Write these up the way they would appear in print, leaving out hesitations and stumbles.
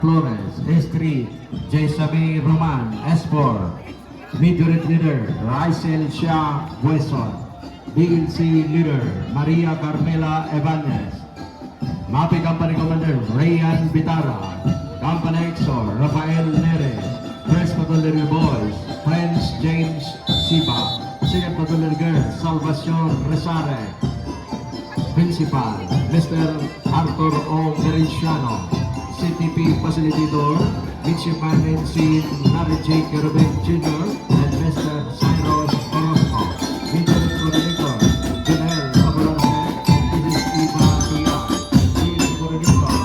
Flores, S3, Jesami Roman, S4, Midget Leader, Raisel Shah Bueson, DLC Leader, Maria Carmela Ebanez, MAPI Company Commander, Rayan Bitara, Company Exor, Rafael Nere, First Patrollery Boys, Prince James Siba, Second Patrollery Girl, Salvacion Resare, Principal, Mr. Arthur O. Mericiano, CTP Facilitator, Midshipman NC Larry J. Kerubin Jr. and Mr. Cyrus Orozco, Midship Coordinator, Janelle Abolonce, Mrs. Eva Tia, Chief Coordinator,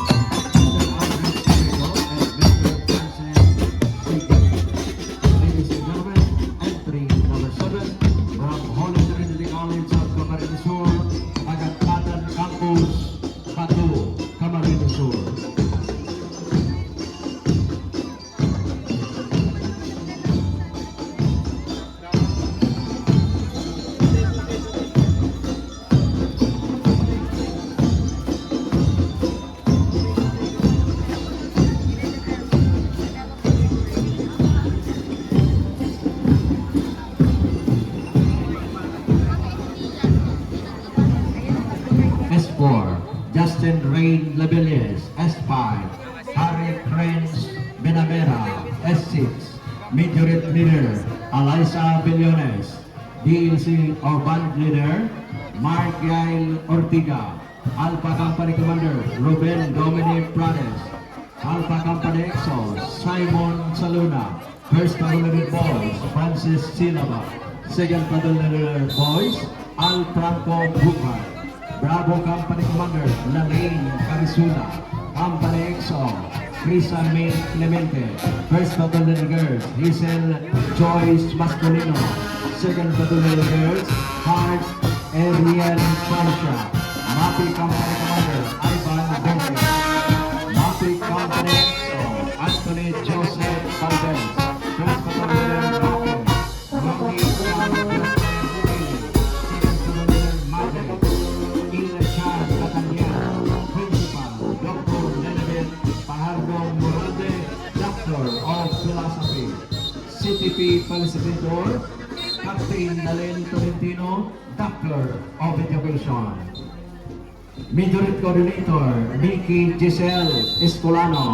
Mr. Alfred Sereno, and Mr. Francis Sigrid. Ladies and gentlemen, entry number 7 from Holy Trinity College of Camarines Sur, Agantatan Campus, Batu, Camarines Sur. S4, Justin Rain Labelies, S5, Harry Prince Benavera, S6, Midget Leader, Alyssa Billones, DLC or Band Leader, Mark Yael Ortiga, Alpha Company Commander, Ruben Dominic Prades, Alpha Company Exo, Simon Saluna, First Patrollery Boys, Francis Silava, Second Patrollery Boys, Al Franco Bukar, Bravo Company Commander, Lalaine Carisuna, Company EXO, Crisa May Clemente, First Patrollery Girls, Hazel Joyce Mascolino, Second Patrollery Girls, Hart Ariel Farsha, MAPI Company Commander, Ivan Benke, MAPI Company EXO, Anthony Joseph Valdez, First Patrollery Rocket, Rocky Second Patrollery Mate, Principal, Dr. Lenabit Pahardo Morante, Doctor of Philosophy, CTP Facilitator, Captain Nalen Tolentino, Doctor of Education, Midget Coordinator, Mickey Giselle Escolano,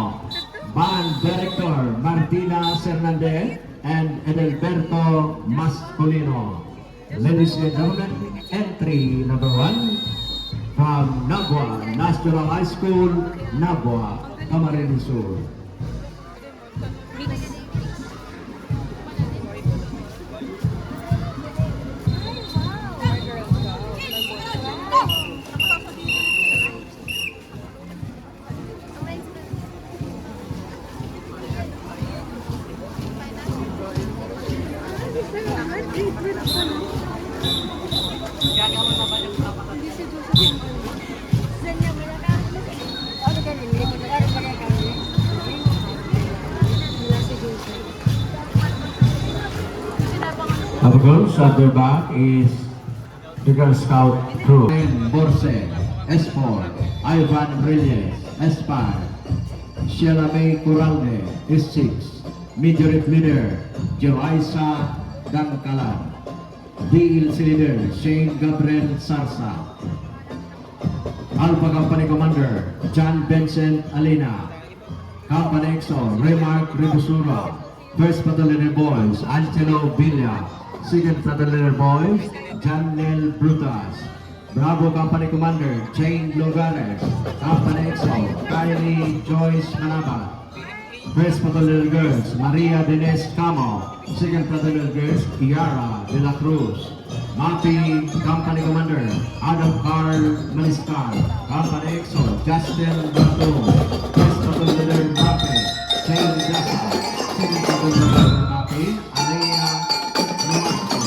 Band Director, Martina Cernandez, and Edelberto Mascolino. Ladies and gentlemen, entry number 1, from Nabua National High School, Nabua, Camarines Sur. Our girls at their back is the Girl Scout crew. Borse, S4, Ivan Brilles, S5, Sheila May Curalde, S6, Midget Leader, Joaisa Gangkalan, DLC Leader, Shane Gabriel Sarsa, Alpha Company Commander, John Vincent Alina, Company EXO, Remark Rebusura, First Patrollery Boys, Angelo Villa, Second Patrollery Boys, Janel Brutas, Bravo Company Commander, Jane Logares, Company EXO, Kylie Joyce Manaba, First Patrollery Girls, Maria Denise Camo, Second Patrollery Girls, Kiara De La Cruz, MAPI Company Commander, Adam Carl Maniscal, Company EXO, Justin Bato, First Patrollery MAPI, Jane Jessica, Second Patrollery MAPI, Alea Nomasco,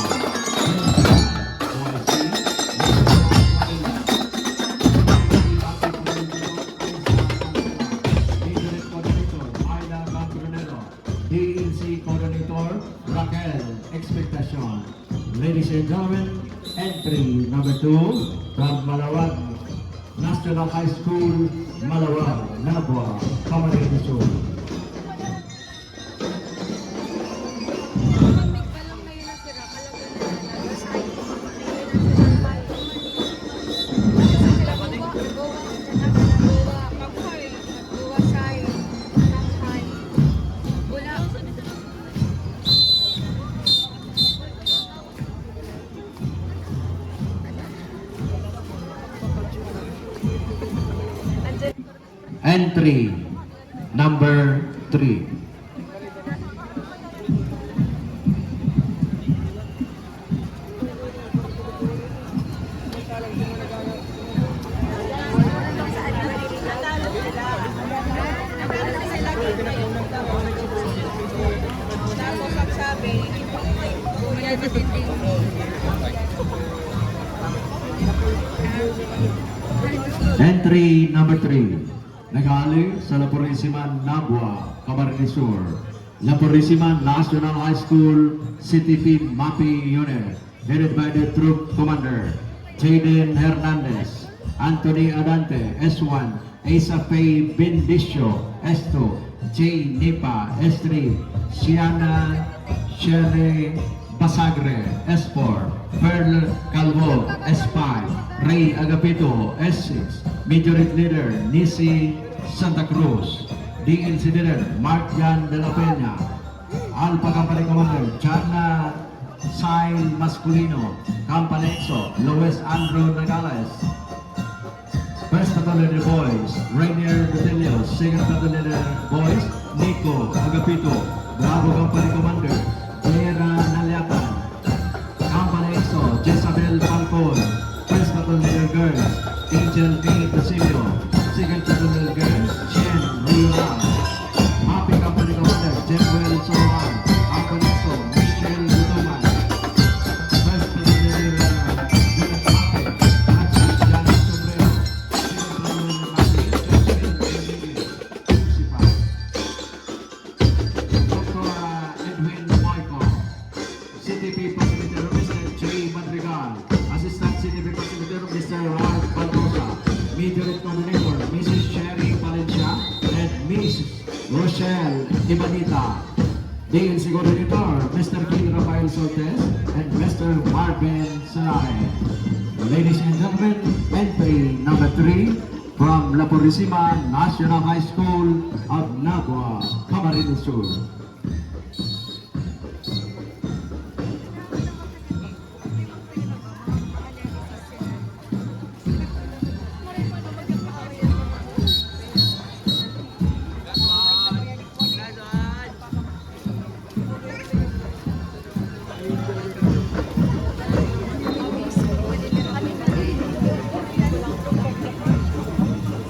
DLC Coordinator, Raquel Expectacion. Ladies and gentlemen, entry number 2 from Malawag National High School, Malawang, Nabua, Camarines Sur. Entry number 3. Entry number 3. Nagaling sa La Purísima, Nabua, Camarines Sur. La Purísima National High School CTP MAPI Unit, headed by the Troop Commander Jaden Hernandez, Anthony Adante, S1, Asa Faye Bendicio, S2, J. Nipa, S3, Siana Shere Basagre, S4, Pearl Calvo, S5, Ray Agapito, S6, Majority Leader Nisi Santa Cruz, DNC Leader Mark Jan de la Peña, Alpha Company Commander Chana Sail Masculino, Company EXO Luis Andrew Nagales, First Battalion Boys Rainier Batilio, Second Battalion Boys Nico Agapito, Bravo Company Commander Vera Nalyatan, Company EXO Jezabel Falcon, First Battalion Girls Angel B. Basilio, Second Battalion Girls Chen Riola, Mapi Company Commander Jefuel Sohan, Company EXO Michelle Gutuman, First Battalion Unit Mapi Axis Jan Sombrero, Second Battalion Mapi Jocelyn Rodriguez, Principal, Dr. Edwin Moico, CTP Facilitator Mr. J. Madrigal, Assistant CTP Facilitator Mr. Ralph Baldosa, Majority Coordinator Mrs. Sherry Valencia and Miss Rochelle Ibanita, DNC Coordinator Mr. King Rafael Soltes and Mr. Marvin Salay. Ladies and gentlemen, entry number 3 from La Purísima National High School of Nabua, Camarines Sur.